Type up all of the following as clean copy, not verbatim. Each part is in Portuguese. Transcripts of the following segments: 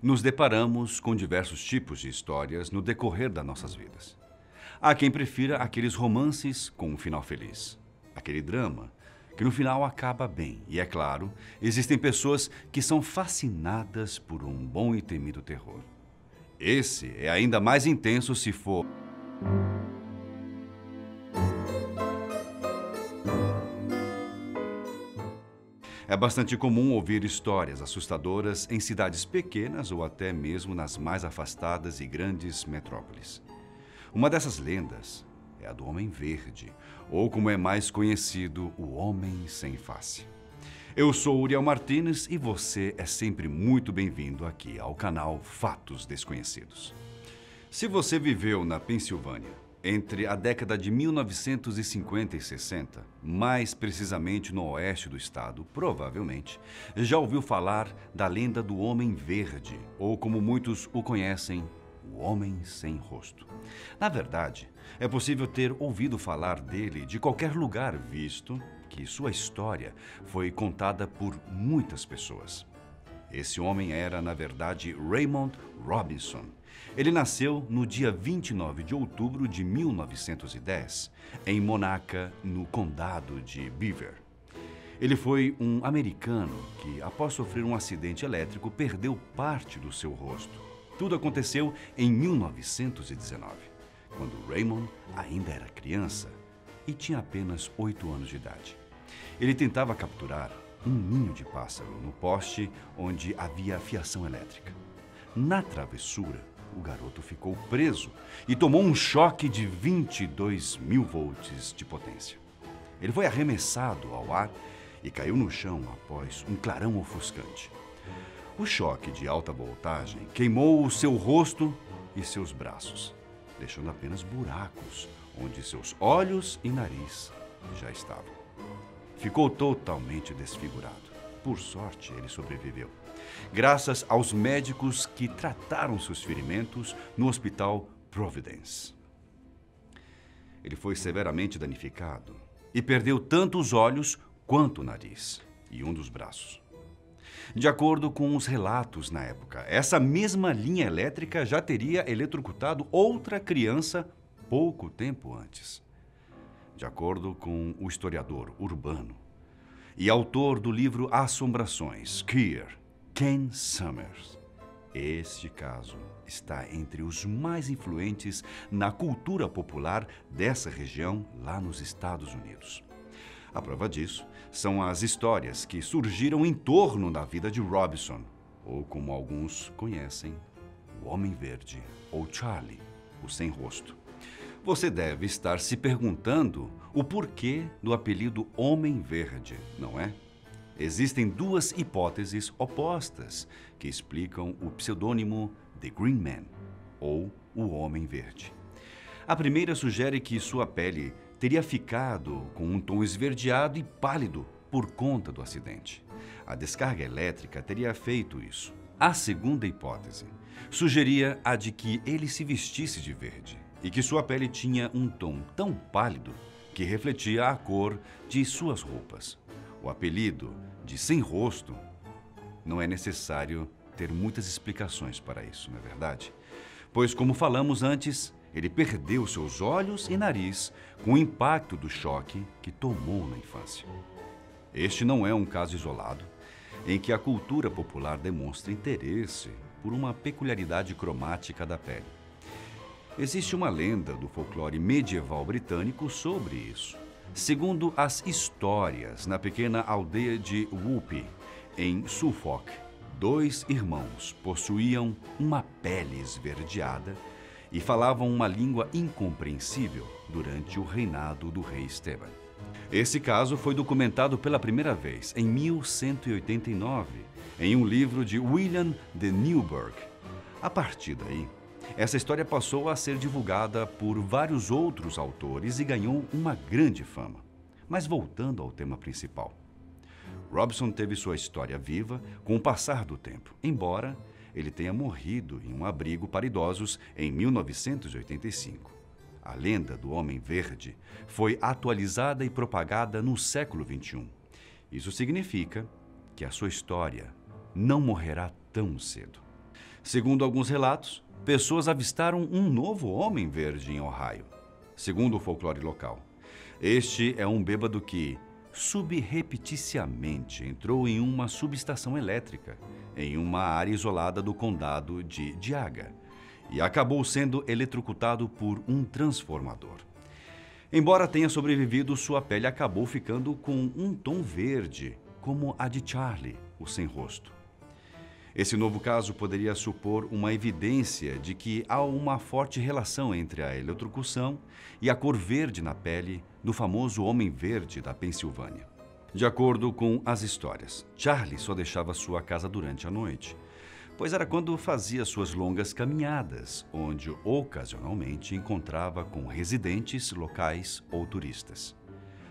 nos deparamos com diversos tipos de histórias no decorrer das nossas vidas. Há quem prefira aqueles romances com um final feliz, aquele drama que no final acaba bem. E é claro, existem pessoas que são fascinadas por um bom e temido terror. Esse é ainda mais intenso se for... É bastante comum ouvir histórias assustadoras em cidades pequenas ou até mesmo nas mais afastadas e grandes metrópoles. Uma dessas lendas é a do Homem Verde, ou como é mais conhecido, o Homem Sem Face. Eu sou Uriel Martínez e você é sempre muito bem-vindo aqui ao canal Fatos Desconhecidos. Se você viveu na Pensilvânia entre a década de 1950 e 60, mais precisamente no oeste do estado, provavelmente já ouviu falar da lenda do Homem Verde, ou como muitos o conhecem, o Homem Sem Rosto. Na verdade, é possível ter ouvido falar dele de qualquer lugar, visto que sua história foi contada por muitas pessoas. Esse homem era, na verdade, Raymond Robinson. Ele nasceu no dia 29 de outubro de 1910, em Monaca, no condado de Beaver. Ele foi um americano que, após sofrer um acidente elétrico, perdeu parte do seu rosto. Tudo aconteceu em 1919, quando Raymond ainda era criança e tinha apenas 8 anos de idade. Ele tentava capturar um ninho de pássaro no poste onde havia fiação elétrica. Na travessura, o garoto ficou preso e tomou um choque de 22.000 volts de potência. Ele foi arremessado ao ar e caiu no chão após um clarão ofuscante. O choque de alta voltagem queimou o seu rosto e seus braços, deixando apenas buracos onde seus olhos e nariz já estavam. Ficou totalmente desfigurado. Por sorte, ele sobreviveu, graças aos médicos que trataram seus ferimentos no Hospital Providence. Ele foi severamente danificado e perdeu tanto os olhos quanto o nariz e um dos braços. De acordo com os relatos na época, essa mesma linha elétrica já teria eletrocutado outra criança pouco tempo antes. De acordo com o historiador urbano e autor do livro Assombrações, Ken Summers, este caso está entre os mais influentes na cultura popular dessa região lá nos Estados Unidos. A prova disso são as histórias que surgiram em torno da vida de Robinson, ou como alguns conhecem, o Homem Verde, ou Charlie, o Sem Rosto. Você deve estar se perguntando o porquê do apelido Homem Verde, não é? Existem duas hipóteses opostas que explicam o pseudônimo The Green Man, ou o Homem Verde. A primeira sugere que sua pele teria ficado com um tom esverdeado e pálido por conta do acidente. A descarga elétrica teria feito isso. A segunda hipótese sugeria a de que ele se vestisse de verde e que sua pele tinha um tom tão pálido que refletia a cor de suas roupas. O apelido de Sem Rosto não é necessário ter muitas explicações para isso, não é verdade? Pois, como falamos antes, ele perdeu seus olhos e nariz com o impacto do choque que tomou na infância. Este não é um caso isolado em que a cultura popular demonstra interesse por uma peculiaridade cromática da pele. Existe uma lenda do folclore medieval britânico sobre isso. Segundo as histórias, na pequena aldeia de Whoopee, em Suffolk, 2 irmãos possuíam uma pele esverdeada e falavam uma língua incompreensível durante o reinado do rei Esteban. Esse caso foi documentado pela primeira vez em 1189, em um livro de William de Newburgh. A partir daí, essa história passou a ser divulgada por vários outros autores e ganhou uma grande fama. Mas voltando ao tema principal, Robinson teve sua história viva com o passar do tempo, embora ele tenha morrido em um abrigo para idosos em 1985. A lenda do Homem Verde foi atualizada e propagada no século XXI. Isso significa que a sua história não morrerá tão cedo. Segundo alguns relatos, pessoas avistaram um novo homem verde em Ohio. Segundo o folclore local, este é um bêbado que, subrepticiamente, entrou em uma subestação elétrica, em uma área isolada do condado de Geauga, e acabou sendo eletrocutado por um transformador. Embora tenha sobrevivido, sua pele acabou ficando com um tom verde, como a de Charlie, o sem rosto. Esse novo caso poderia supor uma evidência de que há uma forte relação entre a eletrocução e a cor verde na pele do famoso Homem Verde da Pensilvânia. De acordo com as histórias, Charlie só deixava sua casa durante a noite, pois era quando fazia suas longas caminhadas, onde ocasionalmente encontrava com residentes locais ou turistas.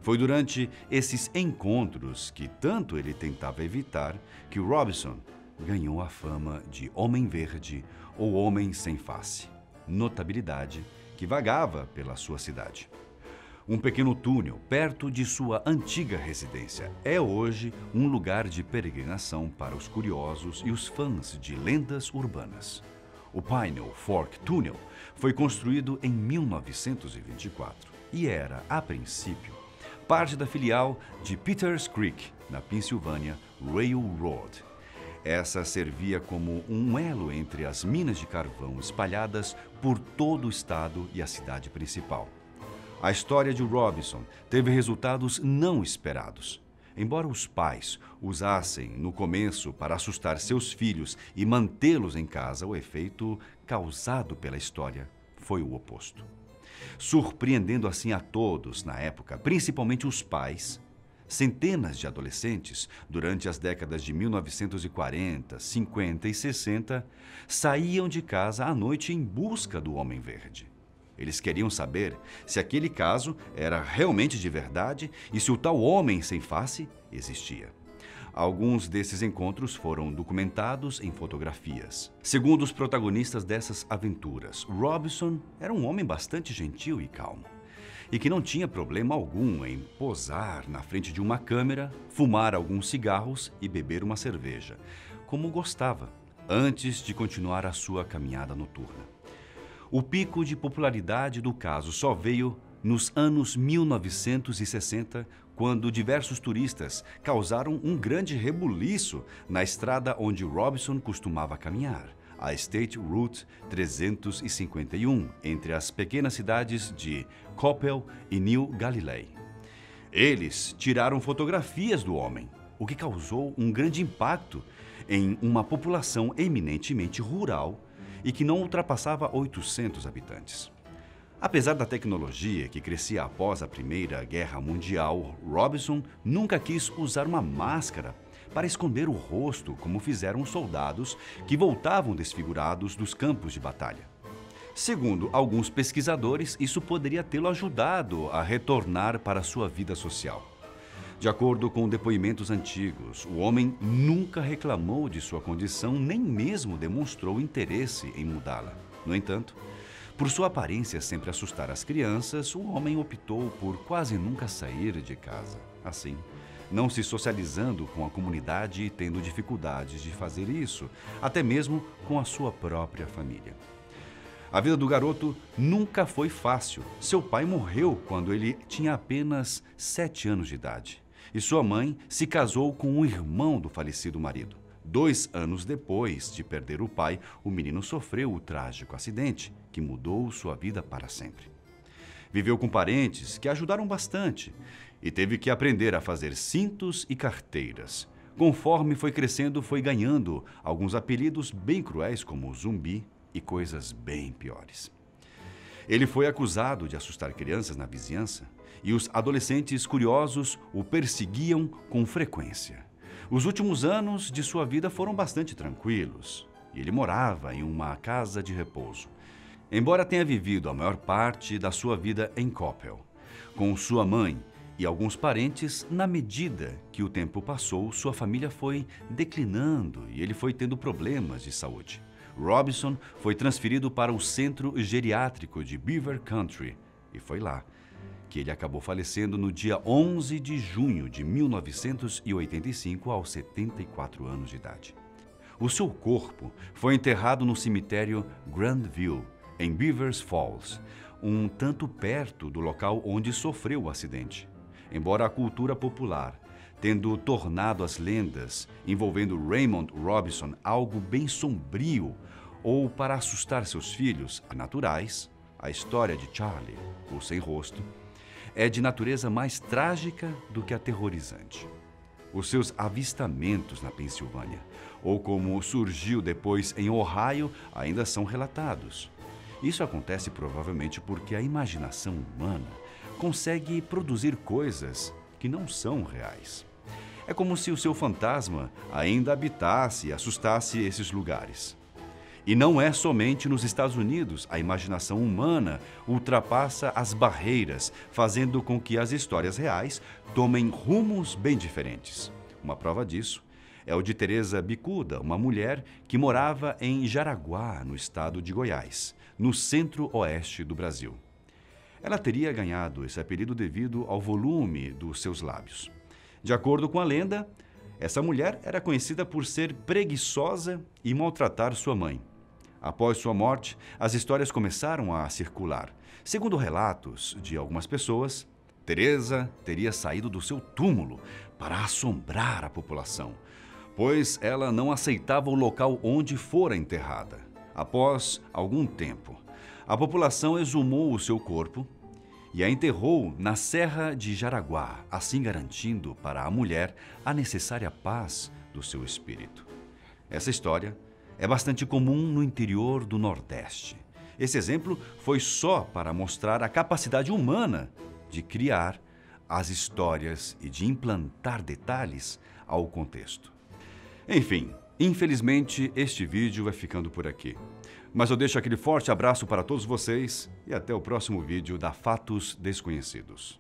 Foi durante esses encontros que tanto ele tentava evitar que Robinson ganhou a fama de Homem Verde ou Homem Sem Face, notabilidade que vagava pela sua cidade. Um pequeno túnel perto de sua antiga residência é hoje um lugar de peregrinação para os curiosos e os fãs de lendas urbanas. O Pinole Fork Tunnel foi construído em 1924 e era, a princípio, parte da filial de Peters Creek, na Pennsylvania Railroad. Essa servia como um elo entre as minas de carvão espalhadas por todo o estado e a cidade principal. A história de Robinson teve resultados não esperados. Embora os pais usassem no começo para assustar seus filhos e mantê-los em casa, o efeito causado pela história foi o oposto. Surpreendendo assim a todos na época, principalmente os pais, centenas de adolescentes, durante as décadas de 1940, 50 e 60, saíam de casa à noite em busca do Homem Verde. Eles queriam saber se aquele caso era realmente de verdade e se o tal Homem Sem Face existia. Alguns desses encontros foram documentados em fotografias. Segundo os protagonistas dessas aventuras, Robinson era um homem bastante gentil e calmo, e que não tinha problema algum em posar na frente de uma câmera, fumar alguns cigarros e beber uma cerveja, como gostava, antes de continuar a sua caminhada noturna. O pico de popularidade do caso só veio nos anos 1960, quando diversos turistas causaram um grande rebuliço na estrada onde Robinson costumava caminhar, a State Route 351, entre as pequenas cidades de Coppell e New Galilee. Eles tiraram fotografias do homem, o que causou um grande impacto em uma população eminentemente rural e que não ultrapassava 800 habitantes. Apesar da tecnologia que crescia após a Primeira Guerra Mundial, Robinson nunca quis usar uma máscara para esconder o rosto, como fizeram os soldados que voltavam desfigurados dos campos de batalha. Segundo alguns pesquisadores, isso poderia tê-lo ajudado a retornar para sua vida social. De acordo com depoimentos antigos, o homem nunca reclamou de sua condição, nem mesmo demonstrou interesse em mudá-la. No entanto, por sua aparência sempre assustar as crianças, o homem optou por quase nunca sair de casa. Assim, não se socializando com a comunidade e tendo dificuldades de fazer isso, até mesmo com a sua própria família. A vida do garoto nunca foi fácil. Seu pai morreu quando ele tinha apenas 7 anos de idade. E sua mãe se casou com um irmão do falecido marido. 2 anos depois de perder o pai, o menino sofreu o trágico acidente que mudou sua vida para sempre. Viveu com parentes que ajudaram bastante e teve que aprender a fazer cintos e carteiras. Conforme foi crescendo, foi ganhando alguns apelidos bem cruéis como zumbi e coisas bem piores. Ele foi acusado de assustar crianças na vizinhança e os adolescentes curiosos o perseguiam com frequência. Os últimos anos de sua vida foram bastante tranquilos e ele morava em uma casa de repouso. Embora tenha vivido a maior parte da sua vida em Coppell, com sua mãe e alguns parentes, na medida que o tempo passou, sua família foi declinando e ele foi tendo problemas de saúde. Robinson foi transferido para o centro geriátrico de Beaver Country e foi lá que ele acabou falecendo no dia 11 de junho de 1985, aos 74 anos de idade. O seu corpo foi enterrado no cemitério Grandview, em Beavers Falls, um tanto perto do local onde sofreu o acidente. Embora a cultura popular tendo tornado as lendas envolvendo Raymond Robinson algo bem sombrio ou para assustar seus filhos naturais, a história de Charlie, o sem rosto, é de natureza mais trágica do que aterrorizante. Os seus avistamentos na Pensilvânia, ou como surgiu depois em Ohio, ainda são relatados. Isso acontece provavelmente porque a imaginação humana consegue produzir coisas que não são reais. É como se o seu fantasma ainda habitasse e assustasse esses lugares. E não é somente nos Estados Unidos. A imaginação humana ultrapassa as barreiras, fazendo com que as histórias reais tomem rumos bem diferentes. Uma prova disso é o de Teresa Bicuda, uma mulher que morava em Jaraguá, no estado de Goiás, no centro-oeste do Brasil. Ela teria ganhado esse apelido devido ao volume dos seus lábios. De acordo com a lenda, essa mulher era conhecida por ser preguiçosa e maltratar sua mãe. Após sua morte, as histórias começaram a circular. Segundo relatos de algumas pessoas, Teresa teria saído do seu túmulo para assombrar a população, pois ela não aceitava o local onde fora enterrada. Após algum tempo, a população exumou o seu corpo e a enterrou na Serra de Jaraguá, assim garantindo para a mulher a necessária paz do seu espírito. Essa história é bastante comum no interior do Nordeste. Esse exemplo foi só para mostrar a capacidade humana de criar as histórias e de implantar detalhes ao contexto. Enfim, infelizmente este vídeo vai ficando por aqui. Mas eu deixo aquele forte abraço para todos vocês e até o próximo vídeo da Fatos Desconhecidos.